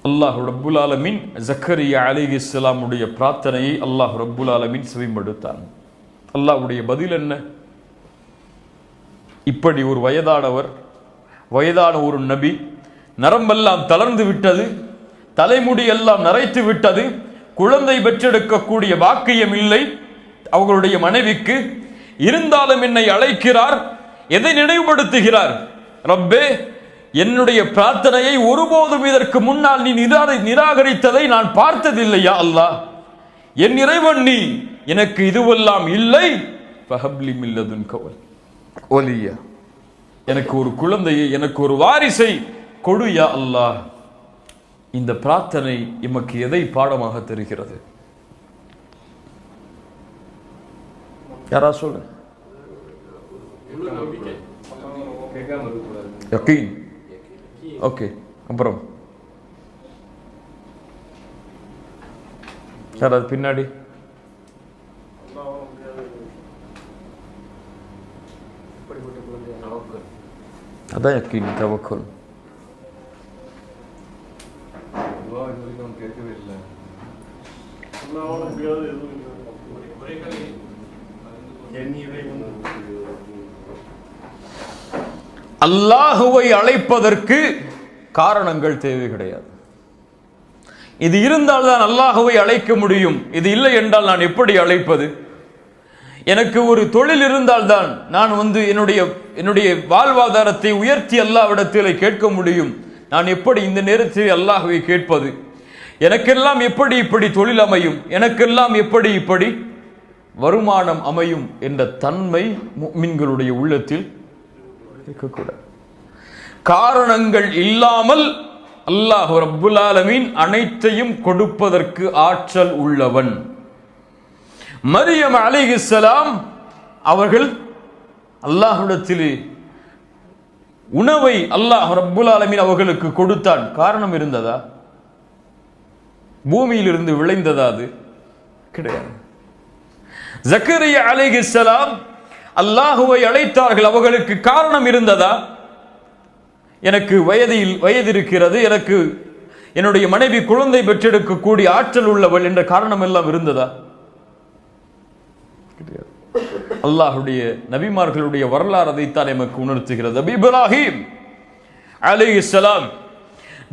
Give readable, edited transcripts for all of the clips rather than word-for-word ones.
அல்லாஹ் ரப்புல் ஆலமீன் ஜக்கரியா அலைஹிஸ்ஸலாம் உடைய பிரார்த்தனையை அல்லாஹ் ரப்புல் ஆலமீன் செவிமடுத்தான். அல்லாஹ்வுடைய பதில் என்ன? இப்படி ஒரு வயதான ஒரு நபி, நரம்பெல்லாம் தளர்ந்து விட்டது, தலைமுடி எல்லாம் நரைத்து விட்டது, குழந்தை பெற்றெடுக்கக்கூடிய பாக்கியம் இல்லை அவர்களுடைய மனைவிக்கு. இருந்தாலும் என்னை அழைக்கிறார். எதை நினைவுபடுத்துகிறார்? ரப்பே, என்னுடைய பிரார்த்தனையை ஒருபோதும் இதற்கு முன்னால் நீ நிராகரித்ததை நான் பார்த்ததில்லையா அல்லாஹ். என் இறைவன் நீ, எனக்கு இதுவெல்லாம் இல்லை. ஃபஹப்லி மின் லதுன்க வலியா, எனக்கு ஒரு குழந்தையை, எனக்கு ஒரு வாரிசை கொடு யா அல்லாஹ். இந்த பிரார்த்தனை எமக்கு எதை பாடமாக தெரிகிறது? யாரா சொல்லு. யகீன். ஓகே, அப்புறம் யாராவது பின்னாடி? அதான் யகீன், தவக்குல். அல்லாஹுவை அழைப்பதற்கு காரணங்கள் தேவை கிடையாது. இது இருந்தால் தான் அல்லாஹுவை அழைக்க முடியும். இது இல்லை என்றால் நான் எப்படி அழைப்பது? எனக்கு ஒரு தொழில் இருந்தால் தான் நான் என்னுடைய வாழ்வாதாரத்தை உயர்த்தி அல்லாஹ்விடத்தில் கேட்க முடியும். நான் எப்படி இந்த நேரத்தில் அல்லாஹ்வை கேட்பது? எனக்கெல்லாம் எப்படி இப்படி தொழில் அமையும்? எனக்கெல்லாம் எப்படி இப்படி வருமானம் அமையும் என்ற தன்மை முஃமின்களுடைய உள்ளத்தில் இருக்கக்கூடாது. காரணங்கள் இல்லாமல் அல்லாஹ் ரப்புல் ஆலமீன் அனைத்தையும் கொடுப்பதற்கு ஆற்றல் உள்ளவன். மரியம் அலைஹிஸ்ஸலாம் அவர்கள் அல்லாஹ்விடத்திலே உணவை அல்லாஹ் ரப்புல் ஆலமீன் அவர்களுக்கு கொடுத்தான். காரணம் இருந்ததா? பூமியிலிருந்து விளைந்ததா? அது கிடையாது. ஜக்கரியா அலைஹிஸ்ஸலாம் அல்லாஹுவை அழைத்தார்கள். அவர்களுக்கு காரணம் இருந்ததா? எனக்கு வயது இருக்கிறது, எனக்கு என்னுடைய மனைவி குழந்தை பெற்றெடுக்கக்கூடிய ஆற்றல் உள்ளவள் என்ற காரணம் எல்லாம் இருந்ததா? அல்லாஹுடைய நபிமார்களுடைய வரலாறு அதைத்தான் எமக்கு உணர்த்துகிறது. இப்ராஹிம் அலைஹிஸ்ஸலாம்,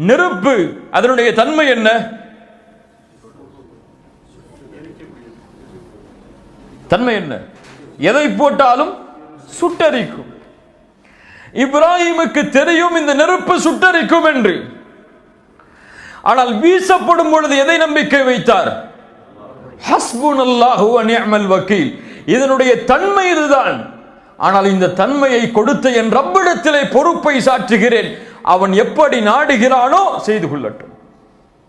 நெருப்பு அதனுடைய தன்மை என்ன? தன்மை என்ன? எதை போட்டாலும் சுட்டரிக்கும். இப்ராஹிமுக்கு தெரியும் இந்த நெருப்பு சுட்டரிக்கும் என்று. ஆனால் வீசப்படும் பொழுது எதை நம்பிக்கை வைத்தார்? ஹஸ்புனல்லாஹு வ நிஅமல் வக்கீல். இதனுடைய தன்மை இதுதான். ஆனால் இந்த தன்மையை கொடுத்த என் ரப்பிடத்திலே பொறுப்பை சாற்றுகிறேன். அவன் எப்படி நாடுகிறானோ செய்து கொள்ளட்டும்.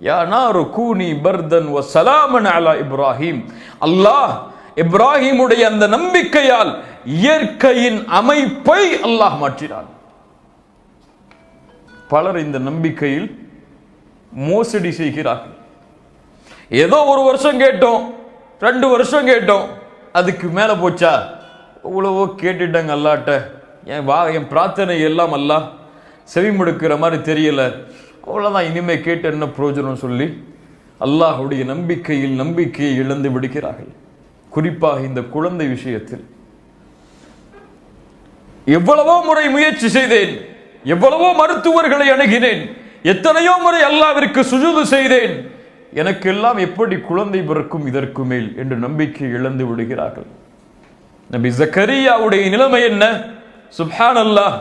யா நாரு கூனி பர்தன் வ ஸலாமன் அலா இப்ராஹிம். அல்லாஹ் இப்ராஹிமுடைய அந்த நம்பிக்கையால் இயற்கையின் அமைப்பை அல்லாஹ் மாற்றினான். பலர் இந்த நம்பிக்கையில் மோசடி செய்கிறார்கள். ஏதோ ஒரு வருஷம் கேட்டோம், 2 வருஷம் கேட்டோம், அதுக்கு மேல போச்சா? இவ்வளவோ கேட்டுட்டாங்க அல்லாட்ட, என் பிரார்த்தனை எல்லாம் அல்லாஹ் செவிமடுக்கிற மாதிரி தெரியல, அவ்வளவுதான், இனிமே கேட்டு என்ன பிரயோஜனம் சொல்லி அல்லாஹுடைய நம்பிக்கையை இழந்து விடுகிறார்கள். குறிப்பாக இந்த குழந்தை விஷயத்தில் எவ்வளவோ முறை முயற்சி செய்தேன், எவ்வளவோ மருத்துவர்களை அணுகினேன், எத்தனையோ முறை அல்லாஹ்விற்கு சுஜூது செய்தேன், எனக்கெல்லாம் எப்படி குழந்தை பிறக்கும் இதற்கு மேல் என்று நம்பிக்கை இழந்து விடுகிறார்கள். நபி ஜக்கரியாவுடைய நிலைமை என்ன? சுப்ஹானல்லாஹ்,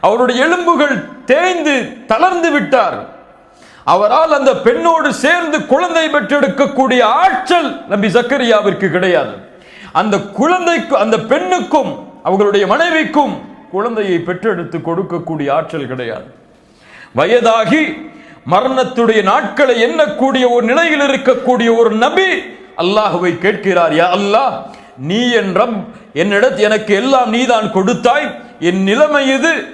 அவருடைய எலும்புகள் தேய்ந்து தளர்ந்து விட்டார். அவரால் அந்த பெண்ணோடு சேர்ந்து குழந்தை பெற்றெடுக்கக்கூடிய ஆற்றல் நபி ஜக்கரியாவிற்கு கிடையாது. அந்த குழந்தைக்கு, அந்த பெண்ணுக்கும் அவர்களுடைய மனைவிக்கும் குழந்தையை பெற்றெடுத்து கொடுக்கக்கூடிய ஆற்றல் கிடையாது. வயதாகி மரணத்துடைய நாட்களை எண்ணக்கூடிய ஒரு நிலையில் இருக்கக்கூடிய ஒரு நபி அல்லாஹுவை கேட்கிறார், யா அல்லாஹ், நீ என் ரப், எனக்கு எல்லாம் நீதான் கொடுத்தாய், என் நிலைமை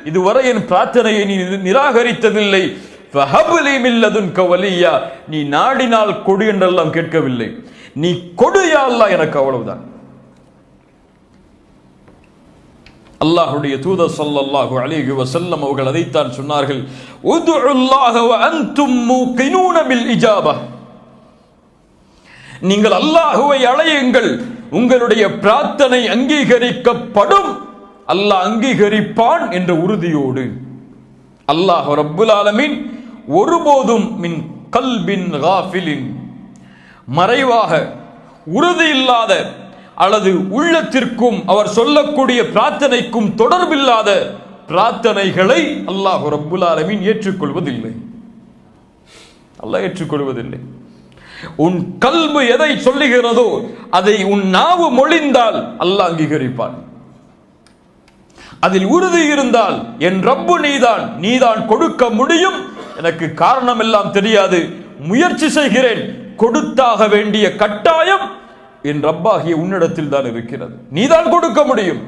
இதுவரை என் பிரார்த்தனையை நீ நிராகரித்ததில்லை, ஃபஹப்லி மின் லதுன்க வலியா, நீ நாடினால் கொடு என்றெல்லாம் கேட்கவில்லை, நீ கொடு யா அல்லாஹ் எனக்கு, அவ்வளவுதான். அல்லாஹ்வுடைய தூதர் ஸல்லல்லாஹு அலைஹி வஸல்லம் அவர்கள் அதைத்தான் சொன்னார்கள், உதுல்லாஹ வ அன்தும் மூகினூன பில் இஜாபா. நீங்கள் அல்லாஹ்வை அழையுங்கள், உங்களுடைய பிரார்த்தனை அங்கீகரிக்கப்படும், அல்லாஹ் அங்கீகரிப்பான் என்ற உறுதியோடு. அல்லாஹ் ரப்புல் ஆலமீன் ஒருபோதும் மின் கல்பின் காஃபிலின், மறைவாக உறுதி இல்லாத அல்லது உள்ளத்திற்கும் அவர் சொல்லக்கூடிய பிரார்த்தனைக்கும் தொடர்பில்லாத பிரார்த்தனைகளை அல்லாஹ் ரப்புல் ஆலமீன் ஏற்றுக்கொள்வதில்லை. அல்லாஹ் ஏற்றுக்கொள்வதில்லை. உன் கல்பு எதை சொல்லுகிறதோ அதை உன் நாவு மொழிந்தால் அல்லாஹ் அங்கீகரிப்பான். அதில் உறுதி இருந்தால் என் ரப்பு நீதான், நீதான் கொடுக்க முடியும், எனக்கு காரணம் எல்லாம் தெரியாது, முயற்சி செய்கிறேன், கொடுத்தாக வேண்டிய கட்டாயம் என் ரப்பாகிய உன்னிடத்தில் தான் இருக்கிறது, நீதான் கொடுக்க முடியும்.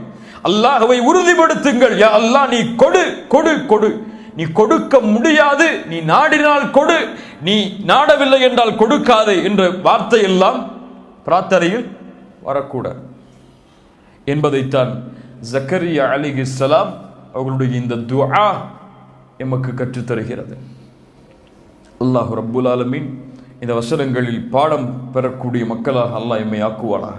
அல்லாஹ்வை உறுதிப்படுத்துங்கள், யா அல்லாஹ் நீ கொடு கொடு கொடு, நீ கொடுக்க முடியாது, நீ நாடினால் கொடு, நீ நாடவில்லை என்றால் கொடுக்காதே என்ற வார்த்தை எல்லாம் பிரார்த்தனையில் வரக்கூடாது என்பதைத்தான் ஜக்கரியா அலைஹிஸ்ஸலாம் அவர்களுடைய இந்த துஆ எமக்கு கற்றுத் தருகிறது. அல்லாஹ் ரப்புல் ஆலமீன் இந்த வசனங்களில் பாடம் பெறக்கூடிய மக்களாக அல்லாஹ் எம்மை ஆக்குவானாக.